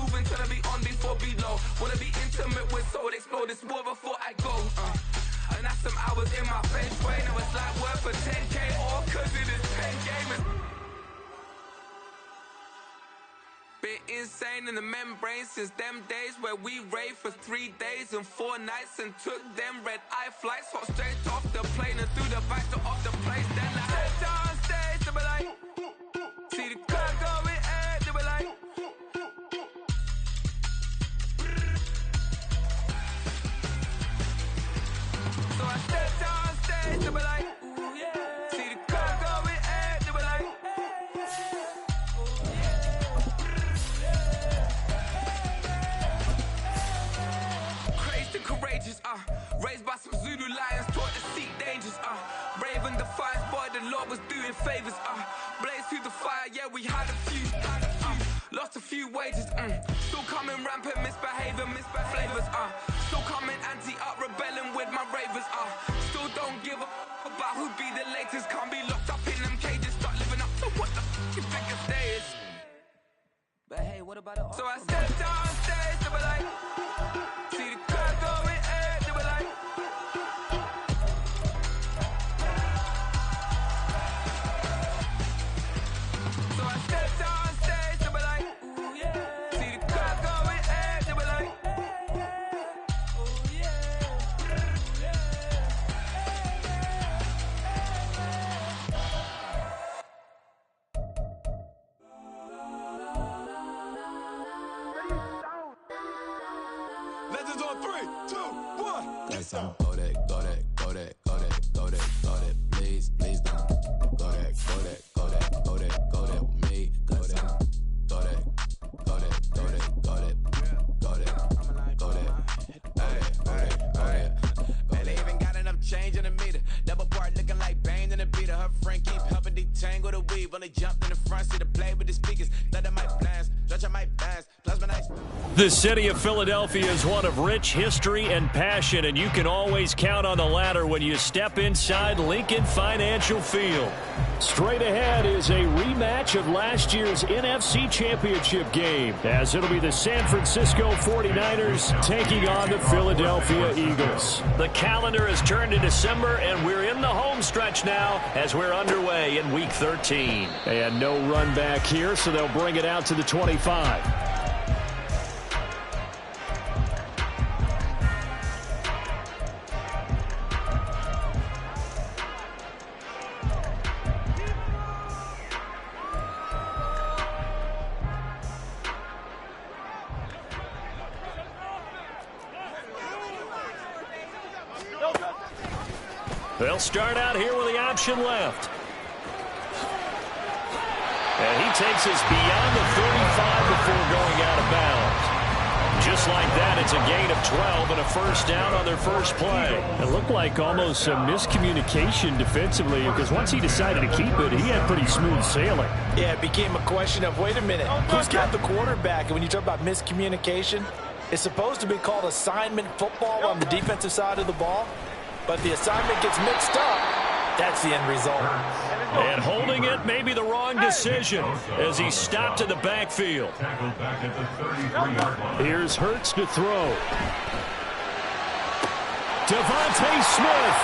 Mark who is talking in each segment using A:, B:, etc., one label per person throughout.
A: moving, trying to be on before below. Wanna be intimate with soul, explore this war before I go. And that's some hours in my face way. Now it's like worth for 10K, all cause it is pen game. Been insane in the membrane since them days where we raved for 3 days and 4 nights and took them red-eye flights. Hot straight off the plane and through the back door of the place. Then I stepped on stage, they were like, see the crowd going air, they were like, so I stepped on stage, they were like, ooh yeah. See the crowd going air, they were like, courageous, raised by some Zulu lions, taught to seek dangers, brave and defiant, boy, the Lord was doing favors, blaze through the fire, yeah, we had a few, lost a few wages, still coming rampant, misbehaving, flavors, still coming anti-up, rebelling with my ravers, still don't give a about who be the latest, can't be locked up in them cages, start living up to what the you think of day is. But hey, what about it? So I stepped on stage, they were like, see the crowd going air, they were like, so I stepped on stage, they were like, ooh yeah. See the crowd going air, they were like, oh yeah,
B: Legends on 3, 2, 1.
C: Got some go that, go that, go that, go that, go that, go that. Please, please don't. Go that, go that, go that, go that, go that with me. Go that, go that, go that, go that, go that, go that, go that. Hey,
B: Man, they even got enough change in the meter. Double part looking like Bane in the beater. Her friend keep helping detangle the weave. When they jumped in the front seat to play with the speakers. Let them might blast, stretch I might pass. Plasma nice.
D: The city of Philadelphia is one of rich history and passion, and you can always count on the latter when you step inside Lincoln Financial Field. Straight ahead is a rematch of last year's NFC Championship game, as it'll be the San Francisco 49ers taking on the Philadelphia Eagles. The calendar has turned to December, and we're in the home stretch now as we're underway in Week 13. And no run back here, so they'll bring it out to the 25. They'll start out here with the option left. And he takes us beyond the 35 before going out of bounds. Just like that, it's a gain of 12 and a first down on their first play. It looked like almost some miscommunication defensively, because once he decided to keep it, he had pretty smooth sailing.
E: Yeah, it became a question of, wait a minute, who's got the quarterback? And when you talk about miscommunication, it's supposed to be called assignment football on the defensive side of the ball. But the assignment gets mixed up. That's the end result.
D: And holding it may be the wrong decision as he stopped in the backfield. Here's Hurts to throw. Devontae Smith.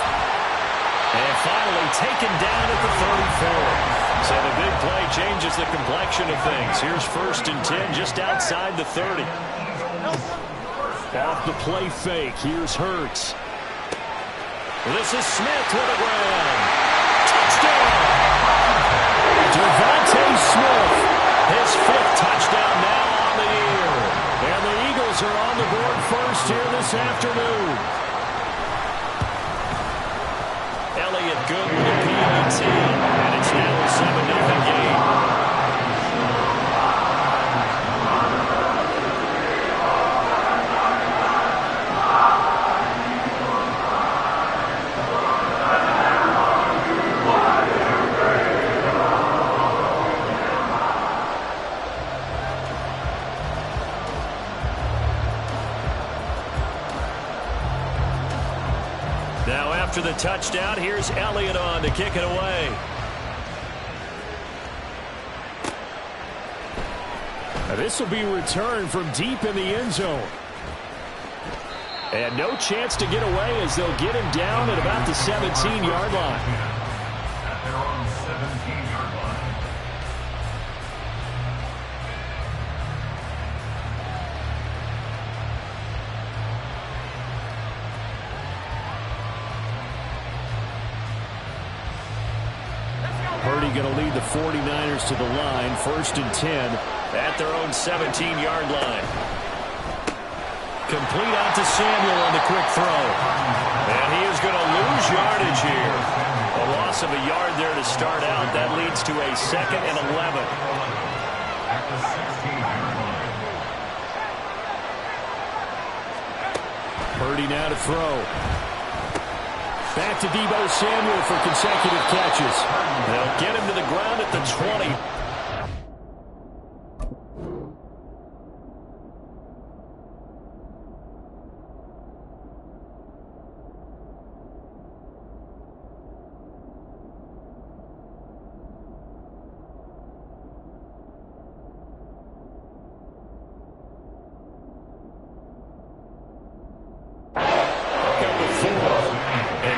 D: And finally taken down at the 34. So the big play changes the complexion of things. Here's 1st and 10 just outside the 30. Off the play fake. Here's Hurts. This is Smith with a grab. Touchdown! Devontae Smith, his 5th touchdown now on the year. And the Eagles are on the board first here this afternoon. Elliott good with a PAT, and it's now a 7-0 game. After the touchdown, here's Elliott on to kick it away. This will be returned from deep in the end zone. And no chance to get away as they'll get him down at about the 17-yard line. Purdy going to lead the 49ers to the line, 1st and 10 at their own 17-yard line. Complete out to Samuel on the quick throw. And he is going to lose yardage here. A loss of a yard there to start out. That leads to a 2nd and 11. Purdy now to throw. Back to Deebo Samuel for consecutive catches. They'll get him to the ground at the 20.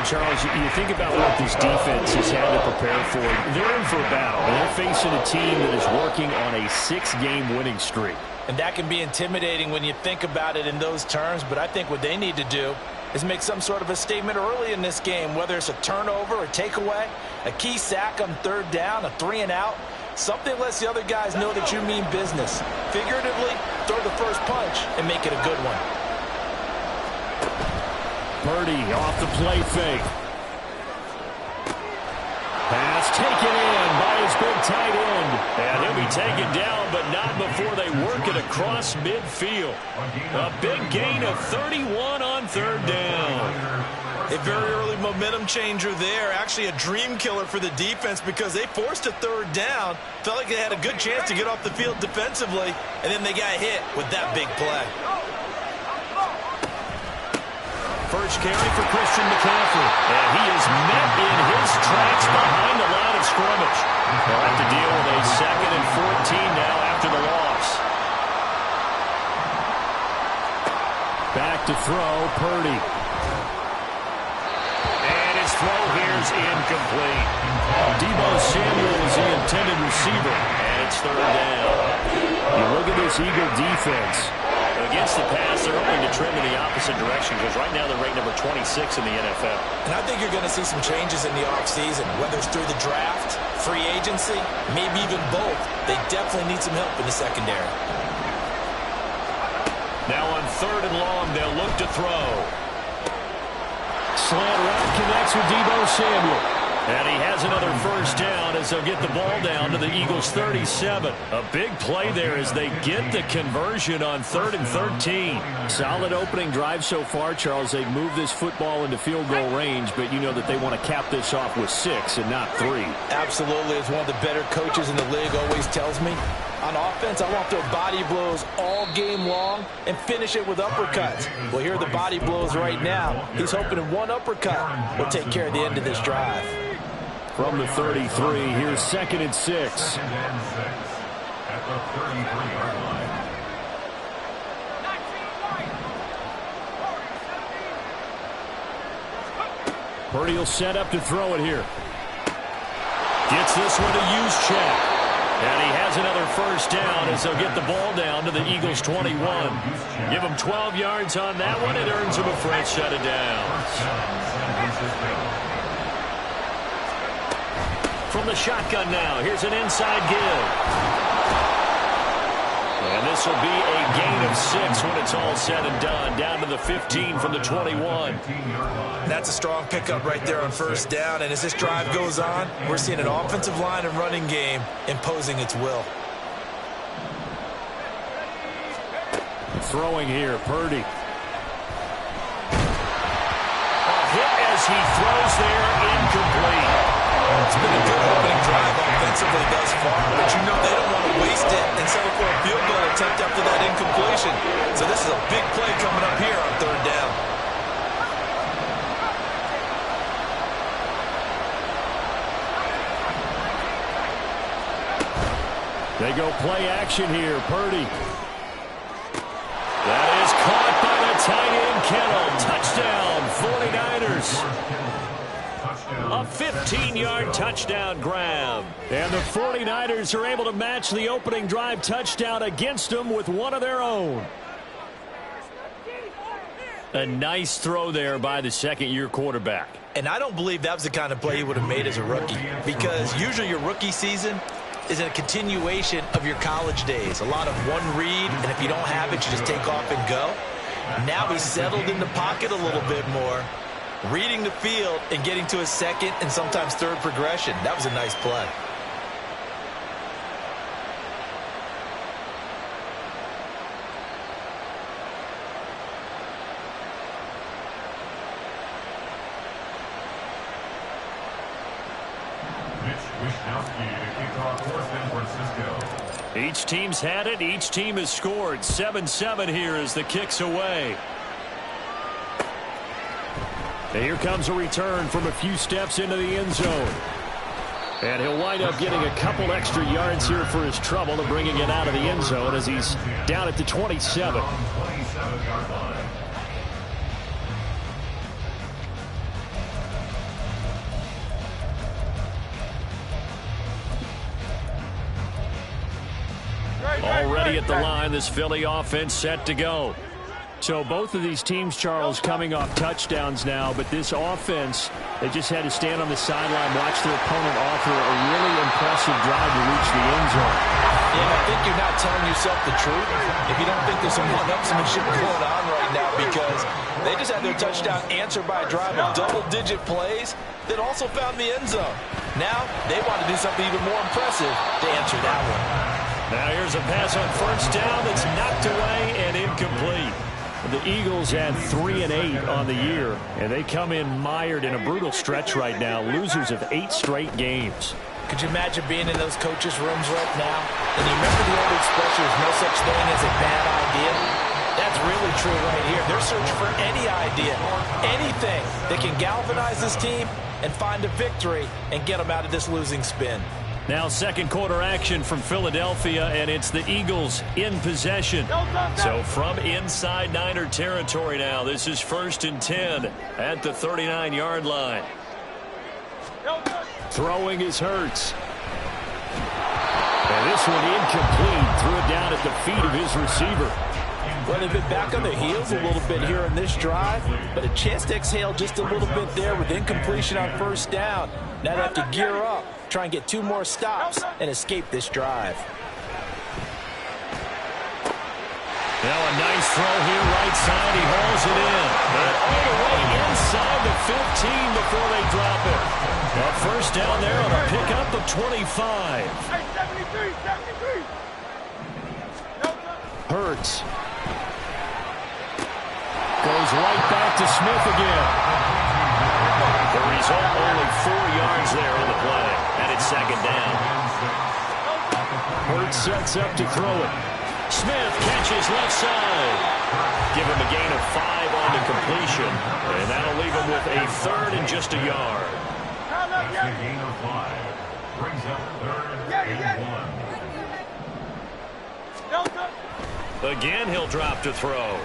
D: Charles, you think about what this defense has had to prepare for. They're in for a battle. They're facing a team that is working on a 6-game winning streak.
E: And that can be intimidating when you think about it in those terms, but I think what they need to do is make some sort of a statement early in this game, whether it's a turnover, a takeaway, a key sack on 3rd down, a 3-and-out. Something lets the other guys know that you mean business. Figuratively, throw the first punch and make it a good one.
D: Purdy off the play fake. Pass taken in by his big tight end. And he'll be taken down, but not before they work it across midfield. A big gain of 31 on 3rd down.
F: A very early momentum changer there. Actually a dream killer for the defense because they forced a 3rd down. Felt like they had a good chance to get off the field defensively, and then they got hit with that big play.
D: First carry for Christian McCaffrey. And he is met in his tracks behind the line of scrimmage. They'll have to deal with a 2nd and 14 now after the loss. Back to throw, Purdy. And his throw here is incomplete. Deebo Samuel is the intended receiver. And it's 3rd down. You look at this Eagle defense. Against the pass, they're hoping to trend in the opposite direction because right now they're ranked number 26 in the NFL.
E: And I think you're going to see some changes in the offseason, whether it's through the draft, free agency, maybe even both. They definitely need some help in the secondary.
D: Now on 3rd and long, they'll look to throw. Slant route connects with Deebo Samuel. And he has another 1st down as they'll get the ball down to the Eagles' 37. A big play there as they get the conversion on 3rd and 13. Solid opening drive so far, Charles. They've moved this football into field goal range, but you know that they want to cap this off with 6 and not 3.
E: Absolutely. As one of the better coaches in the league always tells me, on offense, I want to throw body blows all game long and finish it with uppercuts. Well, here are the body blows right now. He's hoping in one uppercut will take care of the end of this drive.
D: From the 33, here's 2nd and 6. Purdy will set up to throw it here. Gets this one to use check. And he has another 1st down as they'll get the ball down to the Eagles' 21. Give him 12 yards on that one. It earns him a fresh set of downs. From the shotgun now, here's an inside give. And this will be a gain of 6 when it's all said and done. Down to the 15 from the 21.
F: That's a strong pickup right there on 1st down. And as this drive goes on, we're seeing an offensive line and running game imposing its will.
D: Throwing here, Purdy. A hit as he throws there, incomplete.
F: It's been a good opening drive offensively thus far, but you know they don't want to waste it and settle for a field goal attempt after that incompletion. So this is a big play coming up here on 3rd down.
D: They go play action here. Purdy. That is caught by the tight end Kittle. Touchdown, 49ers. A 15-yard touchdown grab. And the 49ers are able to match the opening drive touchdown against them with one of their own. A nice throw there by the second-year quarterback.
E: And I don't believe that was the kind of play he would have made as a rookie, because usually your rookie season is a continuation of your college days. A lot of one read, and if you don't have it, you just take off and go. Now he's settled in the pocket a little bit more, reading the field and getting to a second and sometimes third progression. That was a nice play.
D: Each team's had it. Each team has scored. 7-7 here as the kick's away. And here comes a return from a few steps into the end zone. And he'll wind up getting a couple extra yards here for his trouble and bringing it out of the end zone as he's down at the 27. Already at the line, this Philly offense set to go. So both of these teams, Charles, coming off touchdowns now, but this offense, they just had to stand on the sideline, watch their opponent offer a really impressive drive to reach the end zone.
E: Yeah, I think you're not telling yourself the truth if you don't think there's some one-upsmanship going on right now, because they just had their touchdown answered by a drive of double-digit plays that also found the end zone. Now they want to do something even more impressive to answer that one.
D: Now here's a pass on first down that's knocked away and incomplete. The Eagles had 3 and 8 on the year, and they come in mired in a brutal stretch right now, losers of 8 straight games.
E: Could you imagine being in those coaches' rooms right now? And you remember the old expression, there's no such thing as a bad idea? That's really true right here. They're searching for any idea, anything that can galvanize this team and find a victory and get them out of this losing spin.
D: Now second quarter action from Philadelphia, and it's the Eagles in possession. So from inside Niner territory now, this is 1st and 10 at the 39-yard line. Throwing is Hurts. And this one incomplete. Threw it down at the feet of his receiver.
E: Well, they've been back on their heels a little bit here on this drive, but a chance to exhale just a little bit there with incompletion on first down. Now they have to gear up, try and get 2 more stops and escape this drive.
D: Now a nice throw here right side. He hauls it in. And all the way inside the 15 before they drop it. A first down there on a pickup of 25. Hurts. Goes right back to Smith again. The result, only 4 yards there on the play. And it's second down. Hurts sets up to throw it. Smith catches left side. Give him a gain of 5 on the completion. And that'll leave him with a third and just a yard.
G: That's a gain of 5. Brings up 3rd and 1.
D: Again, he'll drop to throw.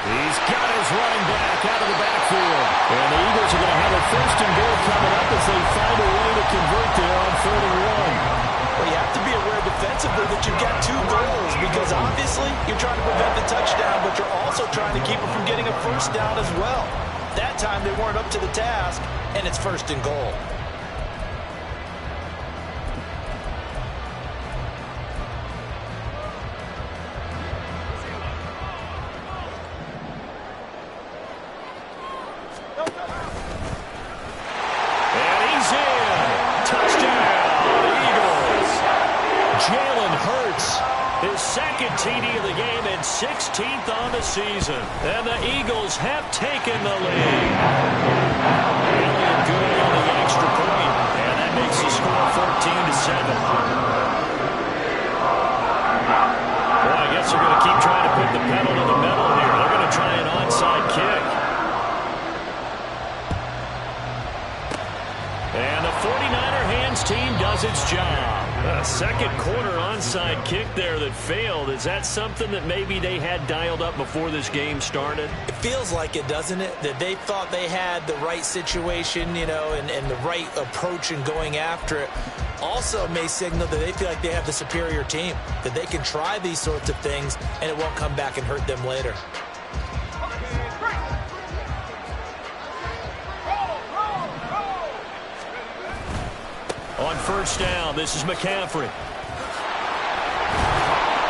D: He's got his running back out of the backfield. And the Eagles are going to have a 1st and goal coming up as they find a way to convert there on 3rd and 1.
E: Well, you have to be aware defensively that you've got 2 goals, because obviously you're trying to prevent the touchdown, but you're also trying to keep it from getting a first down as well. That time they weren't up to the task, and it's 1st and goal.
D: TD of the game and 16th on the season. And the Eagles have taken the lead. Elliott good on the extra point. And that makes the score 14-7. Well, I guess they're going to keep trying to put the pedal to the metal here. They're going to try an onside kick. And the 49er hands team does its job. Second quarter onside kick there that failed. Is that something that maybe they had dialed up before this game started?
E: It feels like it, doesn't it? That they thought they had the right situation, you know, and the right approach in going after it. Also may signal that they feel like they have the superior team, that they can try these sorts of things and it won't come back and hurt them later.
D: On first down, this is McCaffrey.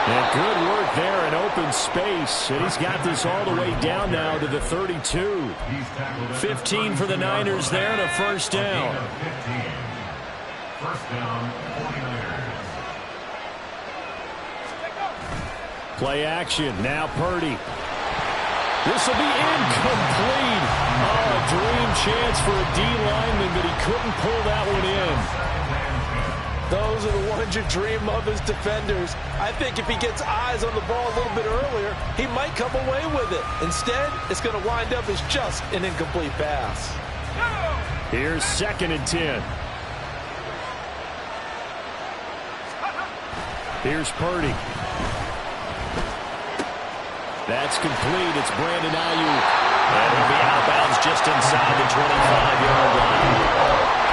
D: And good work there in open space. And he's got this all the way down now to the 32. 15 for the Niners there and a first down.
G: First down, 49ers.
D: Play action. Now Purdy. This will be incomplete. Oh, a dream chance for a D lineman, but he couldn't pull that one in.
E: Those are the ones you dream of as defenders. I think if he gets eyes on the ball a little bit earlier, he might come away with it. Instead, it's going to wind up as just an incomplete pass.
D: Here's 2nd and 10. Here's Purdy. That's complete. It's Brandon Ayuk. And he'll be out of bounds just inside the 25-yard line.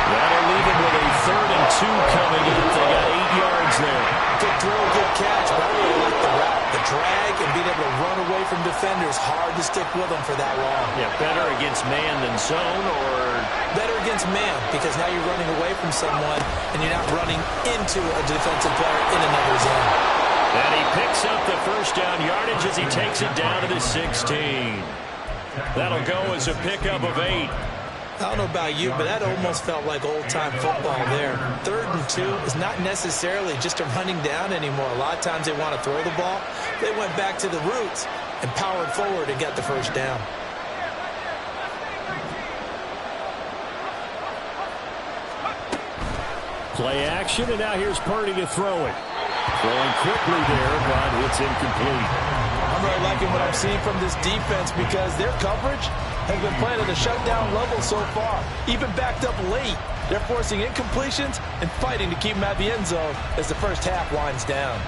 D: That'll leave him with a 3rd and 2 coming up. They got 8 yards there.
E: Good throw, good catch, but I really like the route. The drag and being able to run away from defenders. Hard to stick with them for that long.
D: Yeah, better against man than zone, or?
E: Better against man, because now you're running away from someone and you're not running into a defensive player in another zone.
D: And he picks up the first down yardage as he takes it down to the 16. That'll go as a pickup of 8.
E: I don't know about you, but that almost felt like old-time football there. 3rd and 2 is not necessarily just a running down anymore. A lot of times they want to throw the ball. They went back to the roots and powered forward and got the first down.
D: Play action, and now here's Purdy to throw it. Throwing quickly there, but it's incomplete.
E: I'm really liking what I'm seeing from this defense because their coverage has been playing at a shutdown level so far. Even backed up late, they're forcing incompletions and fighting to keep them at the end zone as the first half winds down.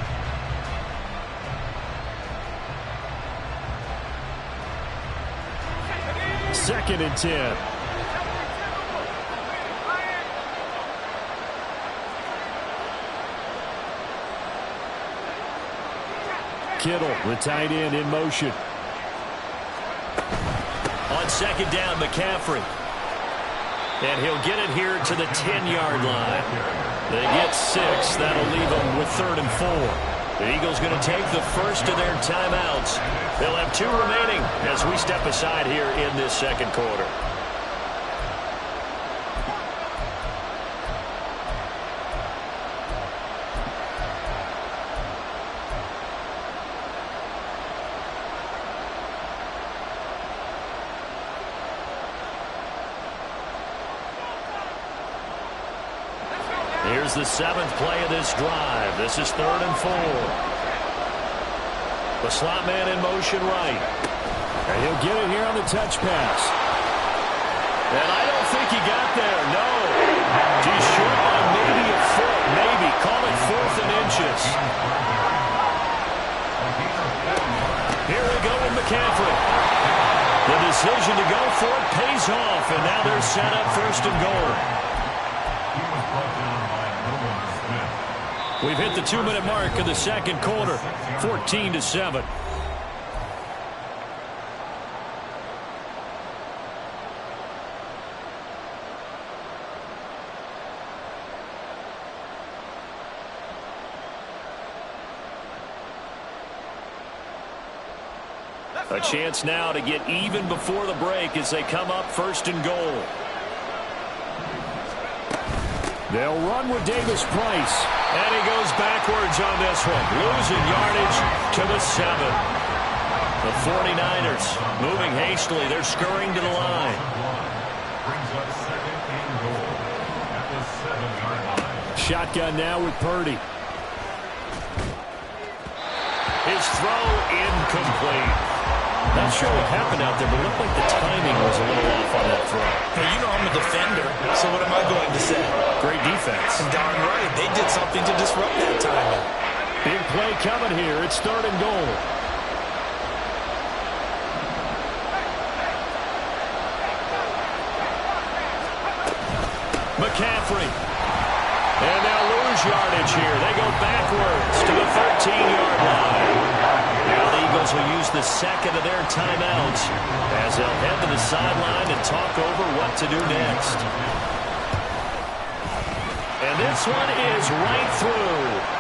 D: Second and 10. Kittle, the tight end, in motion. On 2nd down, McCaffrey. And he'll get it here to the 10-yard line. They get 6. That'll leave them with 3rd and 4. The Eagles going to take the first of their timeouts. They'll have 2 remaining as we step aside here in this second quarter. Here's the 7th play of this drive. This is 3rd and 4. The slot man in motion right. And he'll get it here on the touch pass. And I don't think he got there. No. He's short by maybe a foot. Maybe. Call it 4th and inches. Here we go with McCaffrey. The decision to go for it pays off. And now they're set up 1st and goal. We've hit the 2-minute mark of the second quarter, 14-7. A chance now to get even before the break as they come up 1st and goal. They'll run with Davis Price. And he goes backwards on this one. Losing yardage to the 7. The 49ers moving hastily. They're scurrying to the line.
G: Brings up 2nd and goal at the 7-yard line.
D: Shotgun now with Purdy. His throw incomplete. Not sure what happened out there, but it looked like the timing was a little off on that throw.
F: Well, you know I'm a defender, so what am I going to say?
D: Great defense.
F: Darn right. They did something to disrupt that timing.
D: Big play coming here. It's 3rd and goal. McCaffrey. And they'll lose yardage here. They go backwards to the 13-yard line. Now the Eagles will use the second of their timeouts as they'll head to the sideline and talk over what to do next. And this one is right through.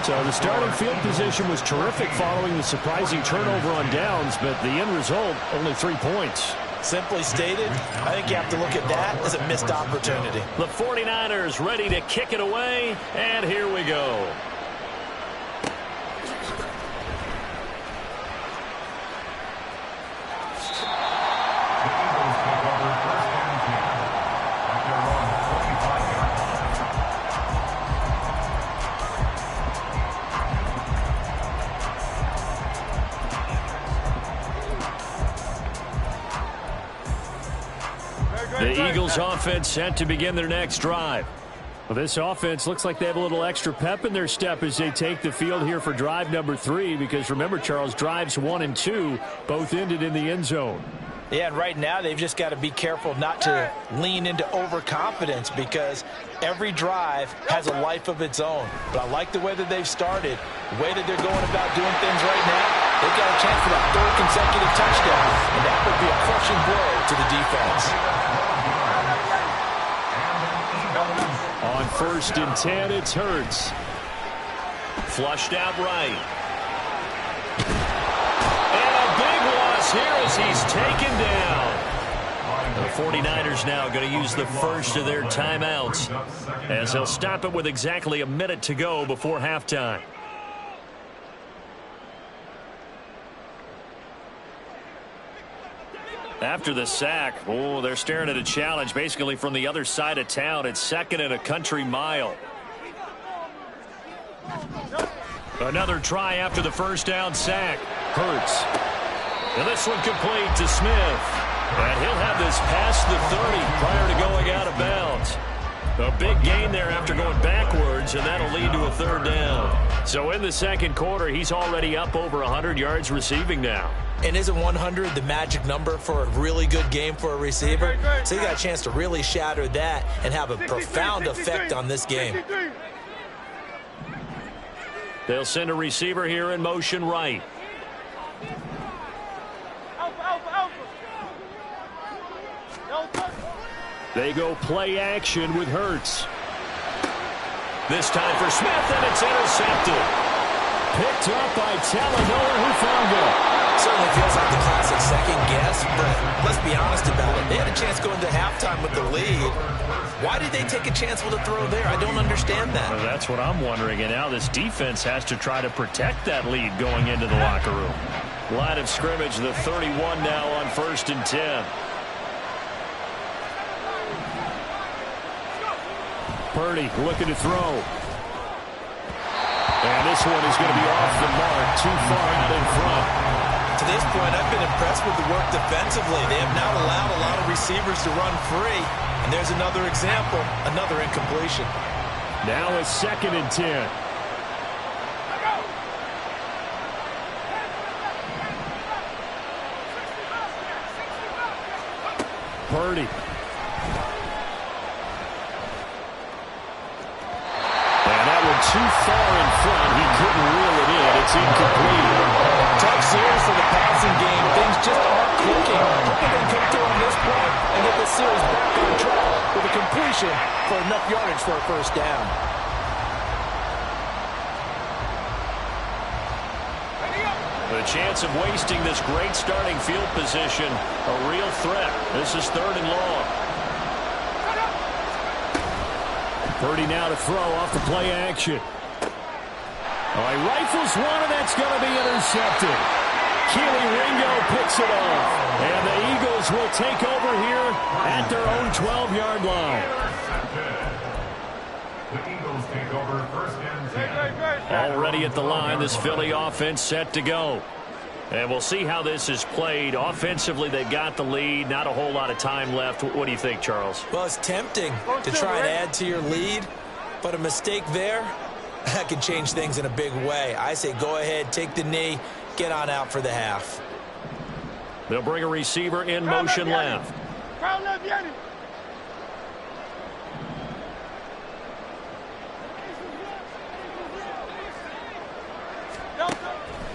D: So the starting field position was terrific following the surprising turnover on downs, but the end result, only 3 points.
E: Simply stated, I think you have to look at that as a missed opportunity.
D: The 49ers ready to kick it away, and here we go. The Eagles offense set to begin their next drive. Well, this offense looks like they have a little extra pep in their step as they take the field here for drive number 3, because remember, Charles, drives 1 and 2 both ended in the end zone.
E: Yeah, and right now they've just got to be careful not to lean into overconfidence, because every drive has a life of its own. But I like the way that they've started, the way that they're going about doing things right now. They've got a chance for that 3rd consecutive touchdown, and that would be a crushing blow to the defense.
D: On 1st and 10, it's Hurts. Flushed out right. And a big loss here as he's taken down. The 49ers now going to use the first of their timeouts as they'll stop it with exactly a minute to go before halftime. After the sack, they're staring at a challenge basically from the other side of town. It's 2nd and a country mile. Another try after the first down sack. Hurts. And this one complete to Smith. And he'll have this past the 30 prior to going out of bounds. A big gain there after going backwards, and that'll lead to a 3rd down. So in the second quarter, he's already up over 100 yards receiving now.
E: And isn't 100 the magic number for a really good game for a receiver? So he got a chance to really shatter that and have a profound effect on this game.
D: They'll send a receiver here in motion right. They go play action with Hurts. This time for Smith, and it's intercepted. Picked up by Talanoa Hufanga.
E: Certainly feels like the classic second guess, but let's be honest about it. They had a chance going to halftime with the lead. Why did they take a chance with a throw there? I don't understand that.
D: Well, that's what I'm wondering, and now this defense has to try to protect that lead going into the locker room. Line of scrimmage, the 31 now on 1st and 10. Purdy looking to throw. And this one is going to be off the mark, too far out in front.
E: To this point, I've been impressed with the work defensively. They have not allowed a lot of receivers to run free. And there's another example, another incompletion.
D: Now it's 2nd and 10. Purdy. Too far in front. He couldn't reel it in. It's incomplete.
E: Tough series for the passing game. Things just aren't clicking. They're going to come through on this play and get the series back on track with a completion for enough yardage for a 1st down.
D: The chance of wasting this great starting field position, a real threat. This is 3rd and long. Purdy now to throw off the play action. All right, rifles one, and that's going to be intercepted. Keely Ringo picks it off. And the Eagles will take over here at their own 12-yard line.
G: The Eagles take over 1st and 10.
D: Already at the line, this Philly offense set to go. And we'll see how this is played. Offensively, they've got the lead. Not a whole lot of time left. What do you think, Charles?
E: Well, it's tempting to try and add to your lead, but a mistake there, that can change things in a big way. I say go ahead, take the knee, get on out for the half.
D: They'll bring a receiver in motion left.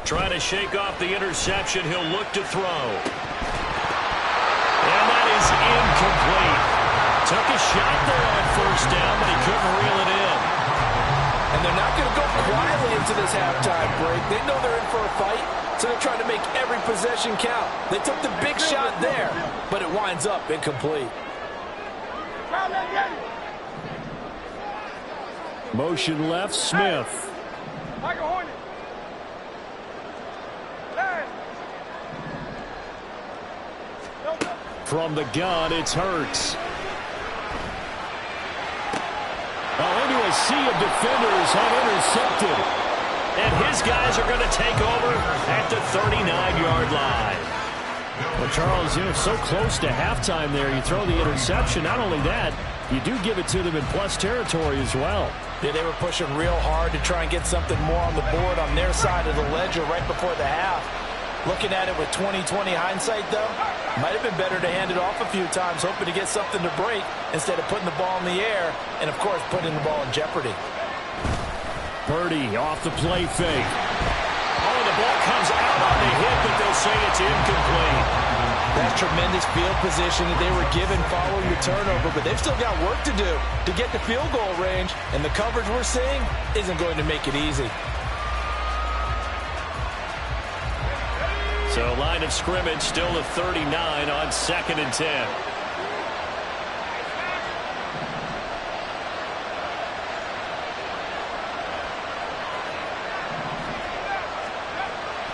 D: Trying to shake off the interception. He'll look to throw. And that is incomplete. Took a shot there on first down, but he couldn't reel it in.
E: And they're not going to go quietly into this halftime break. They know they're in for a fight, so they're trying to make every possession count. They took the big shot there, but it winds up incomplete.
D: Motion left, Smith. From the gun, it's Hurts. Into a sea of defenders have intercepted. And his guys are going to take over at the 39-yard line. Well, Charles, so close to halftime there. You throw the interception. Not only that, you do give it to them in plus territory as well.
E: Yeah, they were pushing real hard to try and get something more on the board on their side of the ledger right before the half. Looking at it with 20/20 hindsight, though, might have been better to hand it off a few times, hoping to get something to break instead of putting the ball in the air and, of course, putting the ball in jeopardy.
D: Purdy off the play fake. Oh, the ball comes out on the hit, but they'll say it's incomplete.
E: That's tremendous field position that they were given following the turnover, but they've still got work to do to get the field goal range, and the coverage we're seeing isn't going to make it easy.
D: So line of scrimmage still at 39 on 2nd and 10.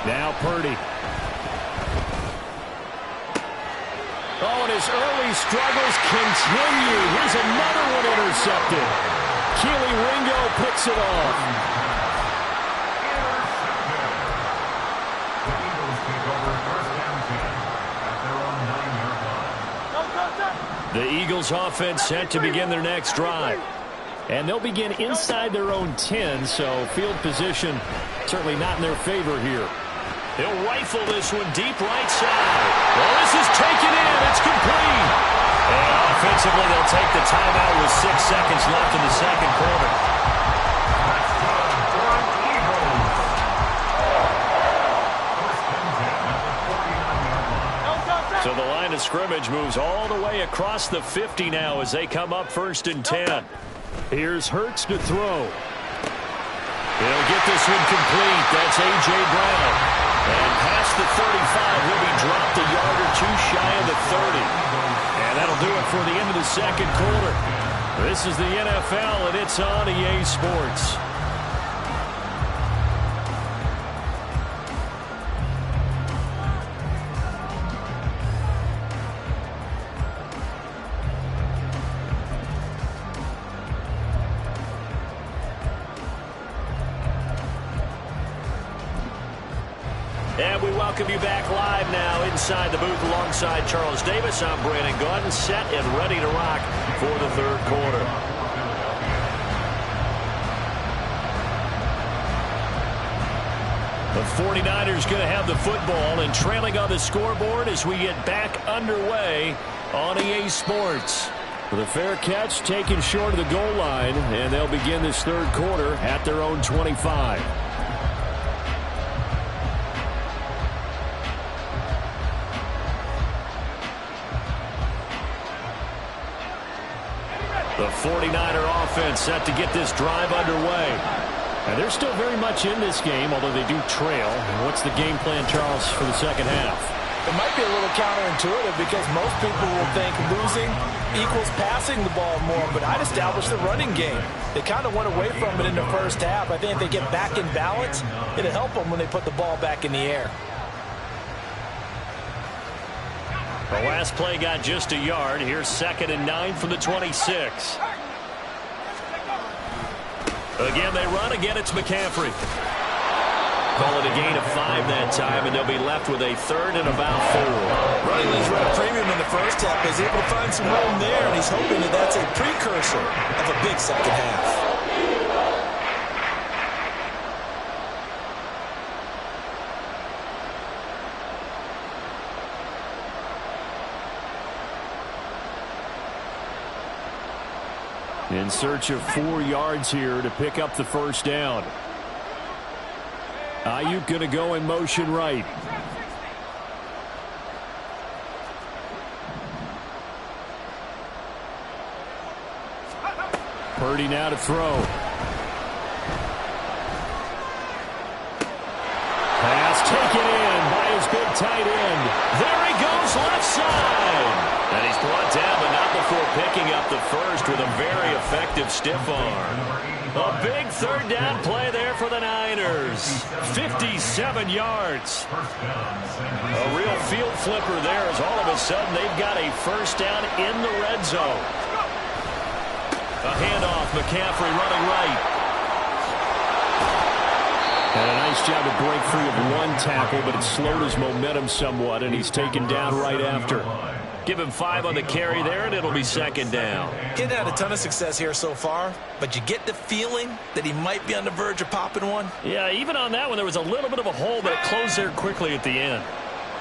D: Now Purdy. Oh, and his early struggles continue. Here's another one intercepted. Keely Ringo puts it off. The Eagles offense set to begin their next drive. And they'll begin inside their own 10, so field position certainly not in their favor here. He'll rifle this one deep right side. Well, this is taken in. It's complete. And offensively, they'll take the timeout with 6 seconds left in the second quarter. So the line of scrimmage moves all the way across the 50 now as they come up 1st and 10. Here's Hurts to throw. He'll get this one complete. That's A.J. Brown. And past the 35, he'll be dropped a yard or two shy of the 30. And that'll do it for the end of the second quarter. This is the NFL, and it's on EA Sports. And we welcome you back live now inside the booth alongside Charles Davis. I'm Brandon Gaudin, set and ready to rock for the third quarter. The 49ers going to have the football and trailing on the scoreboard as we get back underway on EA Sports. With a fair catch taken short of the goal line, and they'll begin this third quarter at their own 25. The 49er offense set to get this drive underway. And they're still very much in this game, although they do trail. And what's the game plan, Charles, for the second half?
E: It might be a little counterintuitive because most people will think losing equals passing the ball more, but I'd establish the running game. They kind of went away from it in the first half. I think if they get back in balance, it'll help them when they put the ball back in the air.
D: The last play got just a yard. Here's 2nd and 9 from the 26. Again, they run. Again, it's McCaffrey. Call it a gain of 5 that time, and they'll be left with a third and about 4.
F: Running leads were at a premium in the first half. He's able to find some room there, and he's hoping that that's a precursor of a big second half.
D: In search of 4 yards here to pick up the first down. Ayuk going to go in motion right. Purdy now to throw. Pass taken in by his big tight end. There he goes left side. And he's brought down, but not before picking up the first with a very effective stiff arm. A big third down play there for the Niners. 57 yards. A real field flipper there as all of a sudden they've got a first down in the red zone. A handoff, McCaffrey running right. And a nice job to break free of one tackle, but it slowed his momentum somewhat, and he's taken down right after. Give him 5 on the carry there, and it'll be second down.
F: Getting had a ton of success here so far, but you get the feeling that he might be on the verge of popping one.
D: Yeah, even on that one, there was a little bit of a hole, but it closed there quickly at the end.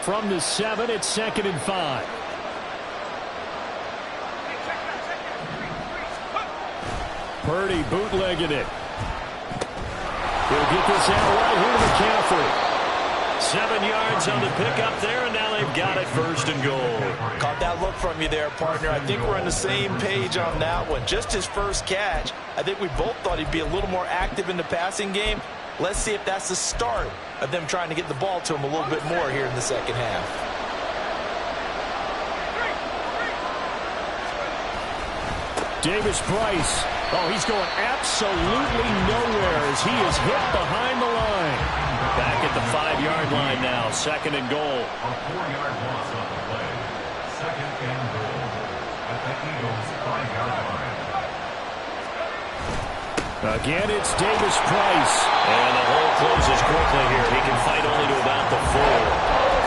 D: From the 7, it's second and 5. Purdy bootlegging it. He'll get this out right here to McCaffrey. 7 yards on the pickup there, and now they've got it first and goal.
F: Caught that look from you there, partner. I think we're on the same page on that one. Just his first catch. I think we both thought he'd be a little more active in the passing game. Let's see if that's the start of them trying to get the ball to him a little bit more here in the second half.
D: Davis Price. Oh, he's going absolutely nowhere as he is hit behind the line. Back at the 5-yard line now, second and goal.
G: A 4-yard loss on the play. Second and goal at the Eagles' 5-yard line.
D: Again, it's Davis Price. And the hole closes quickly here. He can fight only to about the 4.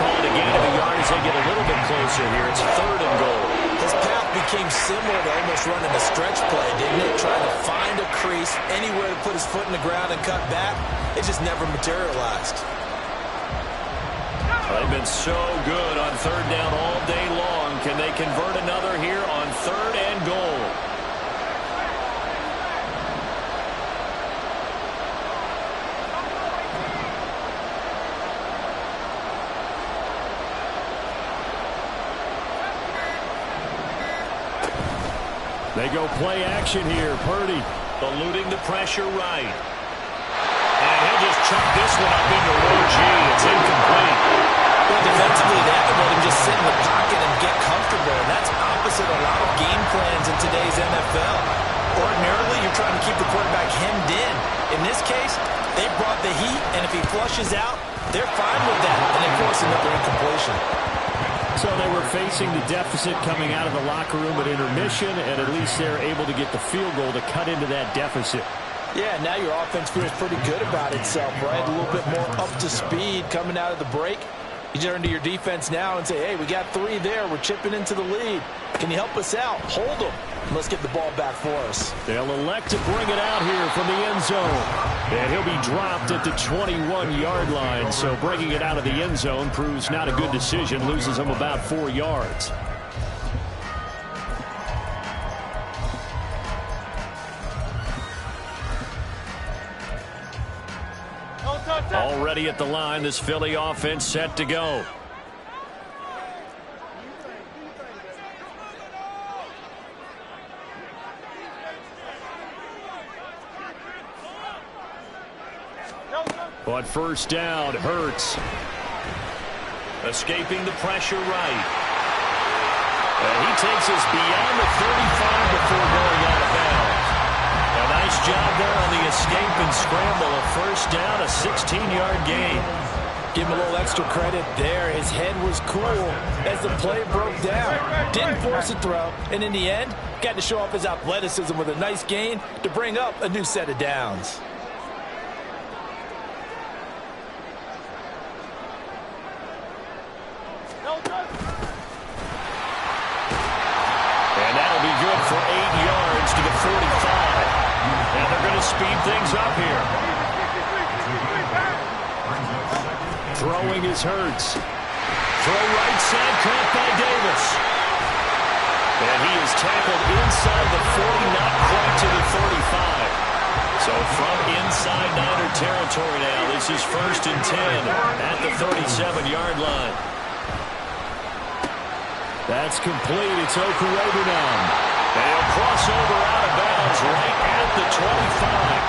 D: Call it a gain of a yard as they get a little bit closer here. It's third and goal.
F: His path became similar to almost running a stretch play, didn't it? Trying to find a crease, anywhere to put his foot in the ground and cut back. It just never materialized.
D: They've been so good on third down all day long. Can they convert another here on third and goal? They go play action here. Purdy eluding the pressure right. And he'll just chuck this one up into row G. It's incomplete.
F: Well, defensively, they haven't let him just sit in the pocket and get comfortable. And that's opposite a lot of game plans in today's NFL. Ordinarily, you're trying to keep the quarterback hemmed in. In this case, they brought the heat, and if he flushes out, they're fine with that. And they force another incompletion.
D: So they were facing the deficit coming out of the locker room at intermission, and at least they're able to get the field goal to cut into that deficit.
F: Yeah, now your offense feels pretty good about itself, right? A little bit more up to speed coming out of the break. You turn to your defense now and say, hey, we got 3 there. We're chipping into the lead. Can you help us out? Hold them. Let's get the ball back for us.
D: They'll elect to bring it out here from the end zone. And he'll be dropped at the 21-yard line. So bringing it out of the end zone proves not a good decision. Loses him about 4 yards. Already at the line, this Philly offense set to go. But first down, Hurts. Escaping the pressure right. And he takes us beyond the 35 before going out of bounds. A nice job there on the escape and scramble. A first down, a 16-yard gain.
F: Give him a little extra credit there. His head was cool as the play broke down. Didn't force a throw, and in the end, got to show off his athleticism with a nice gain to bring up a new set of downs.
D: speed things up here. Throwing is Hurts. Throw right side, caught by Davis. And he is tackled inside the 40, not quite to the 35. So from inside Niner territory now, this is 1st and 10 at the 37-yard line. That's complete. It's Okurebunan. And he'll cross over out of bounds right at the 25.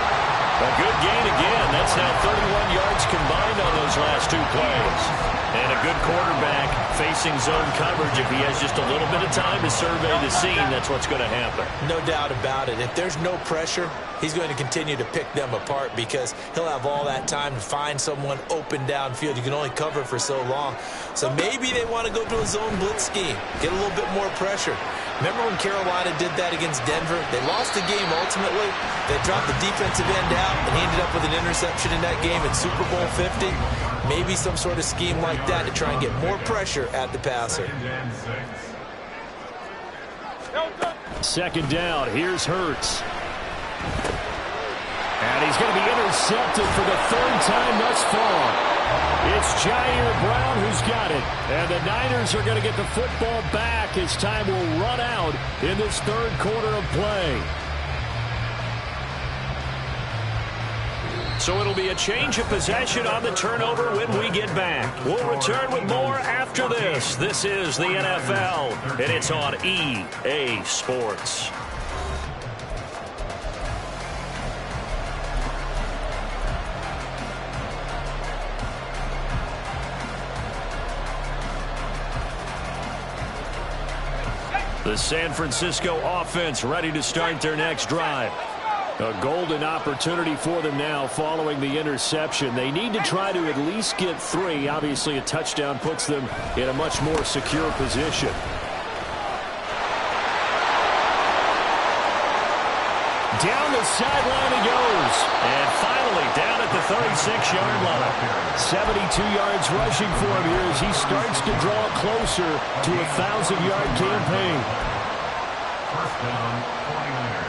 D: A good gain again. That's now 31 yards combined on those last 2 plays. And a good quarterback facing zone coverage. If he has just a little bit of time to survey the scene, that's what's going to happen.
F: No doubt about it. If there's no pressure, he's going to continue to pick them apart because he'll have all that time to find someone open downfield. You can only cover for so long. So maybe they want to go to a zone blitz scheme, get a little bit more pressure. Remember when Carolina did that against Denver? They lost the game ultimately. They dropped the defensive end out, and he ended up with an interception in that game in Super Bowl 50. Maybe some sort of scheme like that to try and get more pressure at the passer.
D: 2nd down. Here's Hurts. And he's going to be intercepted for the 3rd time thus far. It's Jair Brown who's got it. And the Niners are going to get the football back as time will run out in this 3rd quarter of play. So it'll be a change of possession on the turnover when we get back. We'll return with more after this. This is the NFL, and it's on EA Sports. The San Francisco offense ready to start their next drive. A golden opportunity for them now following the interception. They need to try to at least get 3. Obviously, a touchdown puts them in a much more secure position. Down the sideline he goes. And finally down at the 36-yard line. 72 yards rushing for him here as he starts to draw closer to a 1,000-yard campaign.
G: 1st down, 49ers.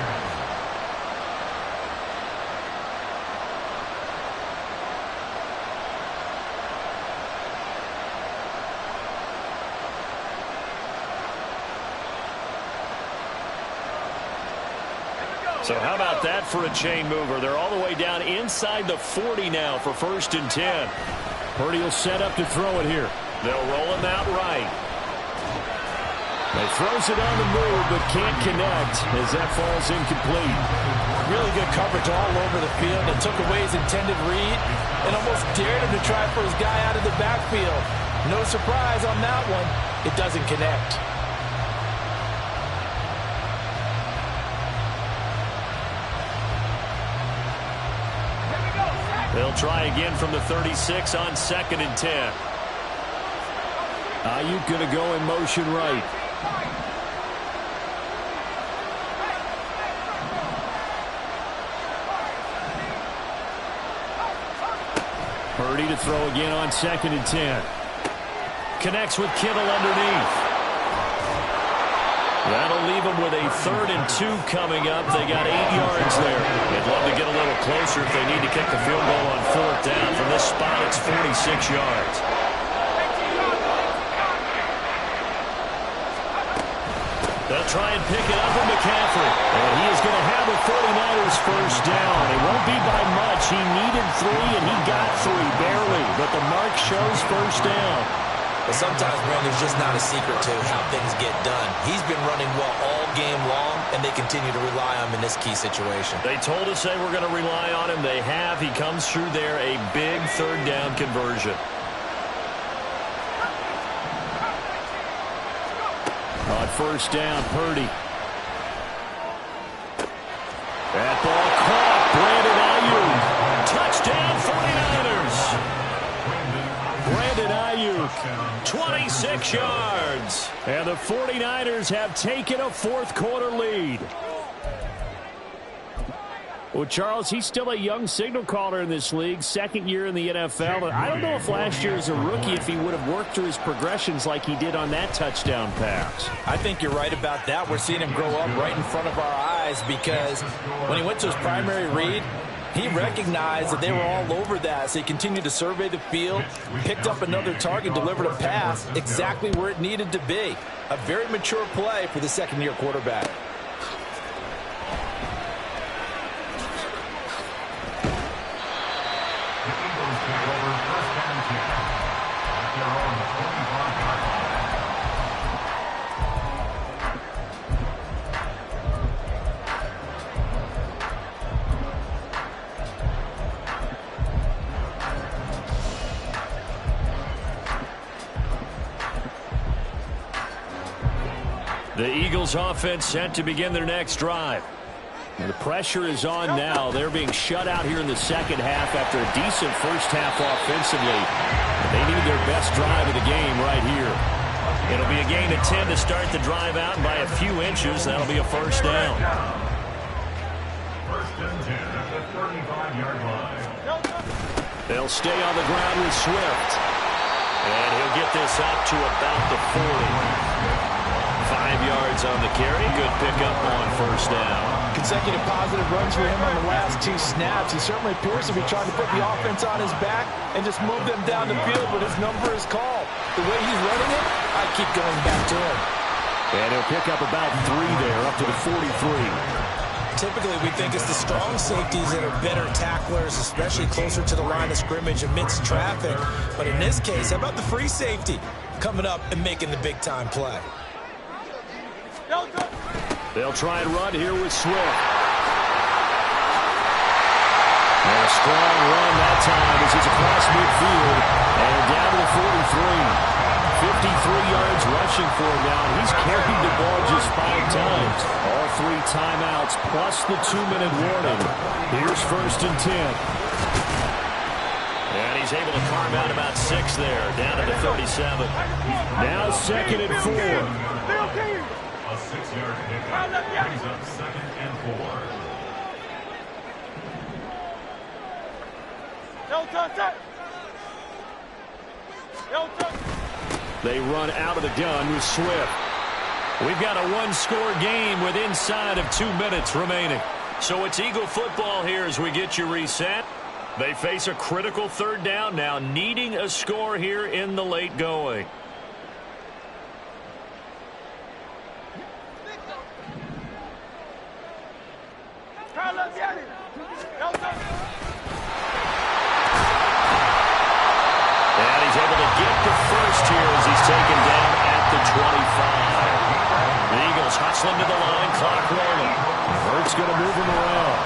D: So how about that for a chain mover? They're all the way down inside the 40 now for 1st and 10. Purdy will set up to throw it here. They'll roll him out right. He throws it on the move but can't connect as that falls incomplete.
F: Really good coverage all over the field. It took away his intended read and almost dared him to try for his guy out of the backfield. No surprise on that one. It doesn't connect.
D: They'll try again from the 36 on 2nd and 10. Ayuk going to go in motion right. Purdy to throw again on 2nd and 10. Connects with Kittle underneath. That'll leave them with a 3rd and 2 coming up. They got 8 yards there. They'd love to get a little closer if they need to kick the field goal on 4th down. From this spot, it's 46 yards. They'll try and pick it up with McCaffrey. And he is going to have the 49ers 1st down. It won't be by much. He needed 3, and he got 3, barely. But the mark shows 1st down.
F: But sometimes, Brandon, there's just not a secret to how things get done. He's been running well all game long, and they continue to rely on him in this key situation.
D: They told us they were going to rely on him. They have. He comes through there, a big 3rd down conversion. On 1st down, Purdy. That ball caught. Brandon Ayuk. Touchdown, 49ers. Brandon Ayuk, 26 yards. And the 49ers have taken a 4th quarter lead. Well, Charles, he's still a young signal caller in this league, second year in the NFL. And I don't know if last year as a rookie, if he would have worked through his progressions like he did on that touchdown pass.
F: I think you're right about that. We're seeing him grow up right in front of our eyes because when he went to his primary read, he recognized that they were all over that, so he continued to survey the field, picked up another target, delivered a pass exactly where it needed to be. A very mature play for the second-year quarterback.
D: The Eagles offense set to begin their next drive. The pressure is on now. They're being shut out here in the second half after a decent first half offensively. They need their best drive of the game right here. It'll be a gain of 10 to start the drive out, and by a few inches, that'll be a first down.
G: First and 10 at the 35-yard line.
D: They'll stay on the ground with Swift. And he'll get this up to about the 40. 5 yards on the carry. Good pickup on first down.
E: Consecutive positive runs for him on the last 2 snaps. He certainly appears to be trying to put the offense on his back and just move them down the field, but his number is called. The way he's running it, I keep going back to him.
D: And he'll pick up about 3 there, up to the 43.
F: Typically, we think it's the strong safeties that are better tacklers, especially closer to the line of scrimmage amidst traffic. But in this case, how about the free safety coming up and making the big-time play?
D: They'll try and run here with Swift. And a strong run that time as he's across midfield and down to the 43. 53 yards rushing for him now. He's carried the ball just 5 times. All 3 timeouts plus the 2-minute warning. Here's first and 10. And he's able to carve out about 6 there, down to the 37. Now second and 4.
G: A 6-yard pickup brings up second and 4.
D: They run out of the gun with Swift. We've got a 1-score game with inside of 2 minutes remaining. So it's Eagle football here as we get you reset. They face a critical third down now, needing a score here in the late going. And he's able to get the first here as he's taken down at the 25. The Eagles hustling to the line, clock rolling. Hurts going to move him around.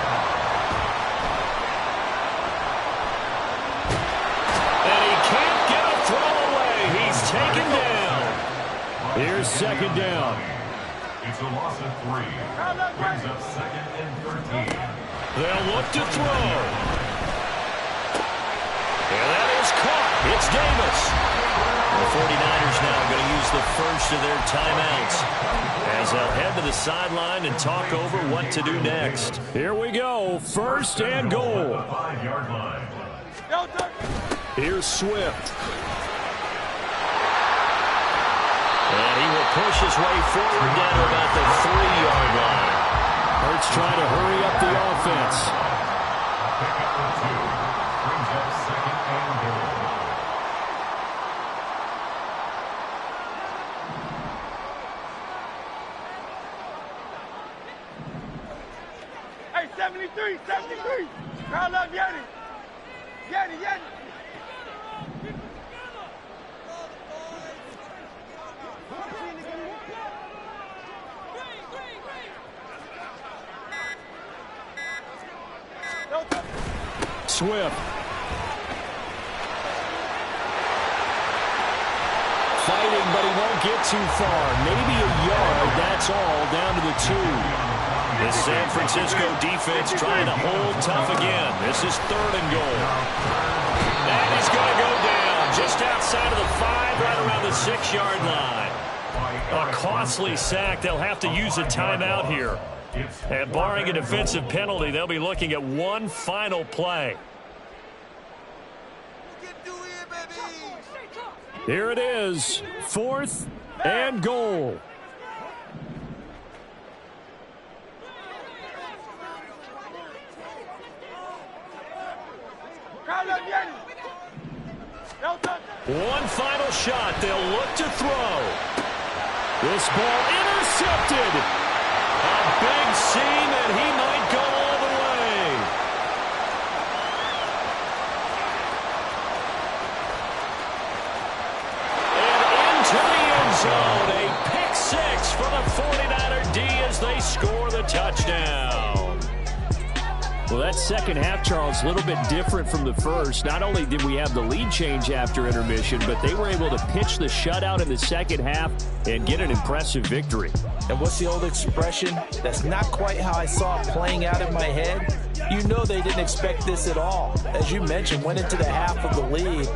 D: And he can't get a throw away. He's taken down. Here's second down.
G: It's a loss of 3. Brings up second and 13.
D: They'll look to throw. And that is caught. It's Davis. The 49ers now going to use the first of their timeouts as they'll head to the sideline and talk over what to do next. Here we go. First and goal.
G: 5-yard line.
D: Here's Swift. And he will push his way forward down to about the 3-yard line. Hurts trying to hurry up the offense.
G: Pickup of 2. Brings up second and goal.
H: Hey, 73. Crowd up, Yeti.
D: Swift. Fighting, but he won't get too far. Maybe a yard, that's all, down to the 2. The San Francisco defense trying to hold tough again. This is third and goal. And he's going to go down just outside of the 5, right around the 6-yard line. A costly sack. They'll have to use a timeout here. And barring a defensive penalty, they'll be looking at one final play. Here it is, 4th and goal. One final shot. They'll look to throw. This ball intercepted. A big seam, and he might go all the way. And into the end zone. A pick six for the 49er D as they score the touchdown. Well, that second half, Charles, a little bit different from the first. Not only did we have the lead change after intermission, but they were able to pitch the shutout in the second half and get an impressive victory.
E: And what's the old expression? That's not quite how I saw it playing out in my head. You know they didn't expect this at all. As you mentioned, went into the half of the lead.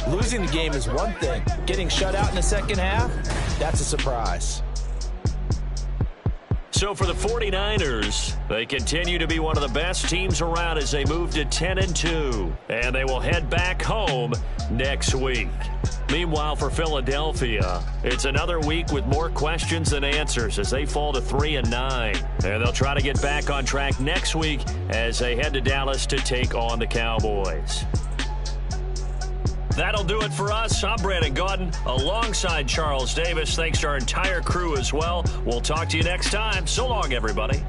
E: Losing the game is one thing. Getting shut out in the second half, that's a surprise.
D: So for the 49ers, they continue to be one of the best teams around as they move to 10-2. And they will head back home next week. Meanwhile, for Philadelphia, it's another week with more questions than answers as they fall to 3-9. And they'll try to get back on track next week as they head to Dallas to take on the Cowboys. That'll do it for us. I'm Brandon Gaudin alongside Charles Davis. Thanks to our entire crew as well. We'll talk to you next time. So long, everybody.